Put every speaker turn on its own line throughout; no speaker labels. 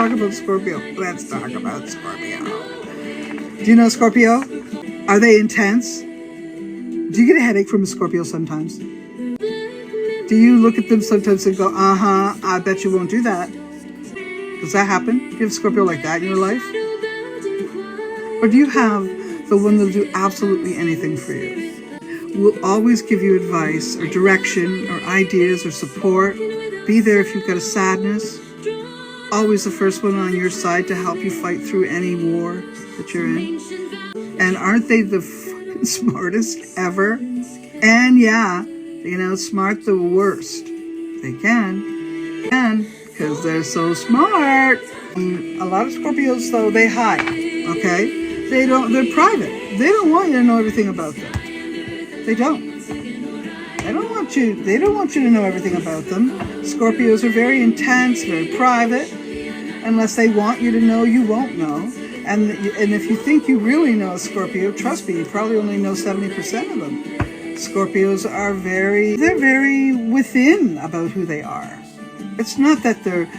talk about Scorpio. Let's talk about Scorpio. Do you know Scorpio? Are they intense? Do you get a headache from a Scorpio sometimes? Do you look at them sometimes and go, I bet you won't do that? Does that happen? Do you have a Scorpio like that in your life? Or do you have the one that'll do absolutely anything for you? Will always give you advice or direction or ideas or support. Be there if you've got a sadness. Always the first one on your side to help you fight through any war that you're in. And aren't they the fucking smartest ever? And yeah, they can outsmart the worst. They can, because they're so smart. A lot of Scorpios, though, they hide, okay? They're private. They don't want you to know everything about them. They don't. They don't want you to know everything about them. Scorpios are very intense, very private. Unless they want you to know, you won't know. And if you think you really know a Scorpio, trust me, you probably only know 70% of them. Scorpios are they're very within about who they are. It's not that they're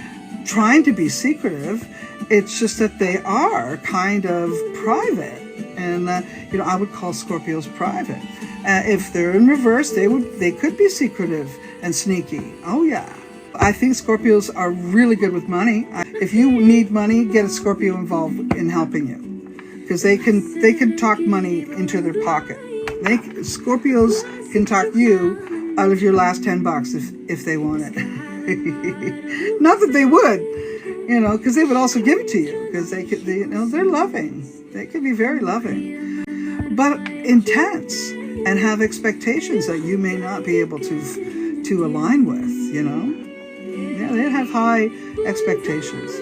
trying to be secretive. It's just that they are kind of private. And, I would call Scorpios private. If they're in reverse, they could be secretive and sneaky. Oh, yeah. I think Scorpios are really good with money. If you need money, get a Scorpio involved in helping you. Because they can talk money into their pocket. Scorpios can talk you out of your last $10 if they want it. Not that they would, because they would also give it to you. Because they're loving. They can be very loving, but intense, and have expectations that you may not be able to align with. Yeah, they have high expectations.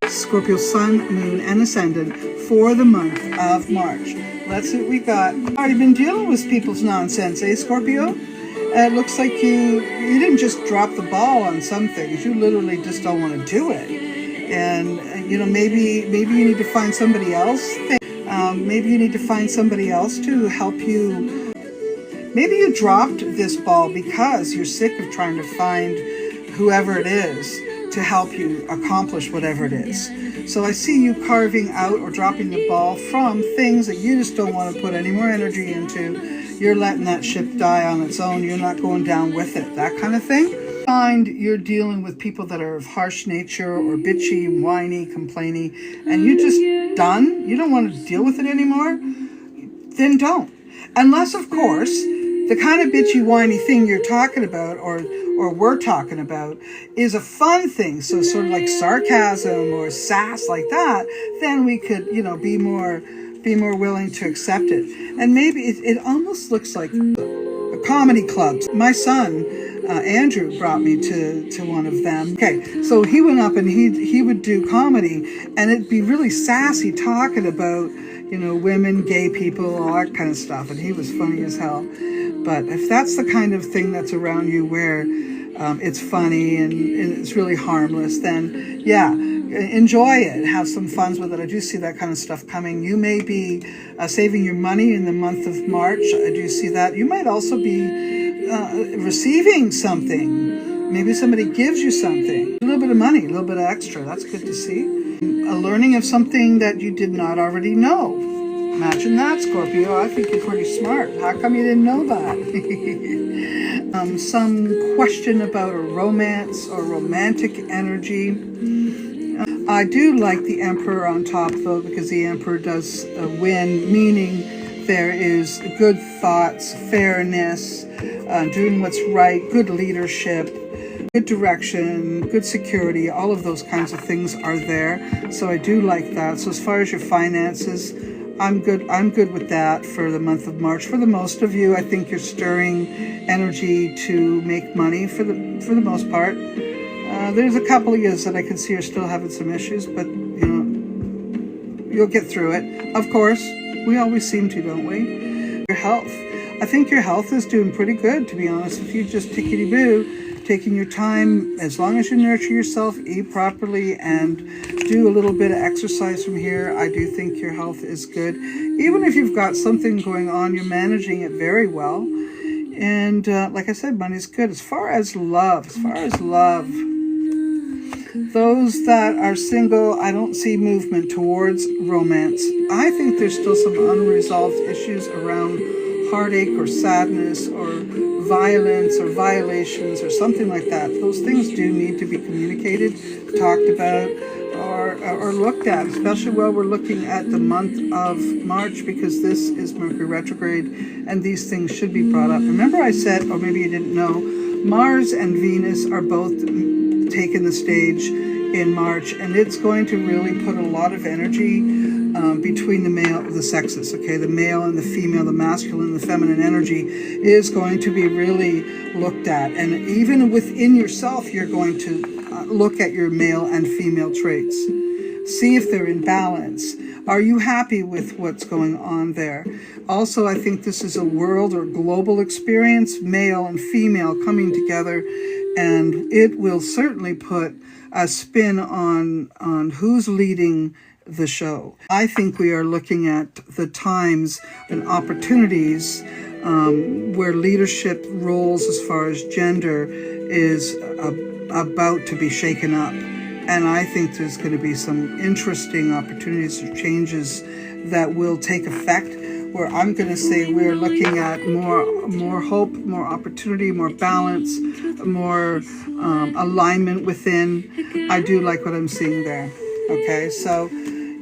Scorpio Sun, Moon, and Ascendant for the month of March. Let's see what we got. Already been dealing with people's nonsense, Scorpio? It looks like you didn't just drop the ball on some things. You literally just don't want to do it. And, maybe you need to find somebody else. Maybe you need to find somebody else to help you. Maybe you dropped this ball because you're sick of trying to find whoever it is to help you accomplish whatever it is. So I see you carving out or dropping the ball from things that you just don't want to put any more energy into. You're letting that ship die on its own. You're not going down with it, that kind of thing. Find you're dealing with people that are of harsh nature or bitchy, whiny, complaining, and you're just done. You don't want to deal with it anymore. Then don't. Unless, of course, the kind of bitchy, whiny thing you're talking about or we're talking about is a fun thing, so sort of like sarcasm or sass like that, then we could, be more willing to accept it. And maybe it almost looks like a comedy clubs. My son, Andrew, brought me to one of them. Okay, so he went up and he would do comedy, and it'd be really sassy talking about, women, gay people, all that kind of stuff, and he was funny as hell. But if that's the kind of thing that's around you where it's funny and it's really harmless, then yeah, enjoy it. Have some fun with it. I do see that kind of stuff coming. You may be saving your money in the month of March. I do see that. You might also be receiving something. Maybe somebody gives you something. A little bit of money, a little bit of extra. That's good to see. A learning of something that you did not already know. Imagine that, Scorpio. I think you're pretty smart. How come you didn't know that? Some question about a romance or romantic energy. I do like the Emperor on top, though, because the Emperor does win, meaning there is good thoughts, fairness, doing what's right, good leadership, good direction, good security. All of those kinds of things are there. So I do like that. So as far as your finances, I'm good with that for the month of March. For the most of you, I think you're stirring energy to make money for the most part. There's a couple of years that I can see are still having some issues, but you'll get through it. Of course, we always seem to, don't we? Your health. I think your health is doing pretty good, to be honest with you. Just tickety-boo, taking your time. As long as you nurture yourself, eat properly, and do a little bit of exercise from here, I do think your health is good. Even if you've got something going on, you're managing it very well. And like I said, money's good. As far as love, Those that are single, I don't see movement towards romance. I think there's still some unresolved issues around heartache or sadness or violence or violations or something like that. Those things do need to be communicated, talked about, or looked at, especially while we're looking at the month of March, because this is Mercury retrograde and these things should be brought up. Remember I said, or maybe you didn't know, Mars and Venus are both taking the stage in March, and it's going to really put a lot of energy between the sexes, okay? The male and the female, the masculine and the feminine energy is going to be really looked at. And even within yourself, you're going to look at your male and female traits. See if they're in balance. Are you happy with what's going on there? Also, I think this is a world or global experience, male and female coming together, and it will certainly put a spin on who's leading the show. I think we are looking at the times and opportunities where leadership roles as far as gender is about to be shaken up. And I think there's going to be some interesting opportunities or changes that will take effect, where I'm going to say we're looking at more hope, more opportunity, more balance, more alignment within. I do like what I'm seeing there. Okay, so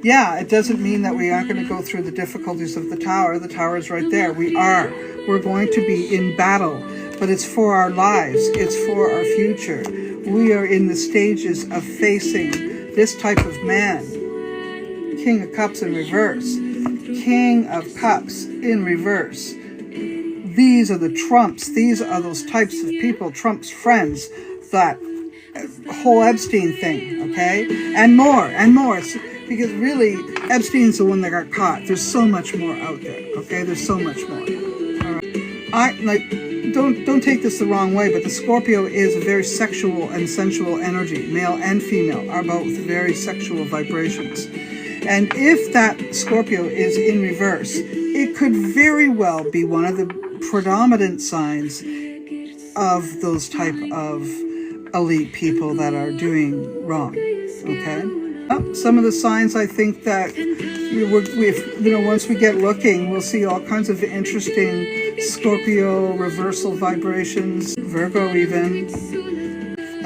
yeah, it doesn't mean that we aren't going to go through the difficulties of the tower. The tower is right there. We're going to be in battle, but it's for our lives. It's for our future. We are in the stages of facing this type of man. King of Cups in reverse. King of Cups in reverse. These are the Trumps. These are those types of people, Trump's friends, that whole Epstein thing, okay? And more. Because really, Epstein's the one that got caught. There's so much more out there, okay? There's so much more. All right. Don't take this the wrong way, but the Scorpio is a very sexual and sensual energy. Male and female are both very sexual vibrations. And if that Scorpio is in reverse, it could very well be one of the predominant signs of those type of elite people that are doing wrong, okay? Some of the signs, I think that once we get looking, we'll see all kinds of interesting Scorpio reversal vibrations, Virgo even,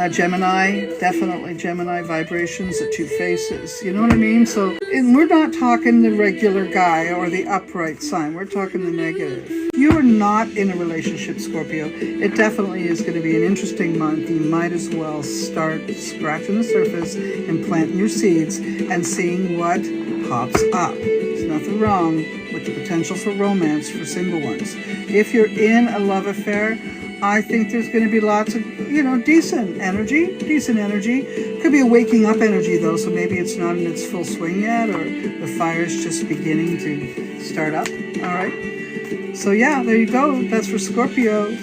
Gemini, definitely Gemini vibrations, the two faces, you know what I mean? So we're not talking the regular guy or the upright sign, we're talking the negative. You are not in a relationship, Scorpio. It definitely is going to be an interesting month. You might as well start scratching the surface and planting your seeds and seeing what pops up. There's nothing wrong with the potential for romance for single ones. If you're in a love affair, I think there's going to be lots of, decent energy. Could be a waking up energy, though, so maybe it's not in its full swing yet, or the fire's just beginning to start up. All right. So, yeah, there you go. That's for Scorpio.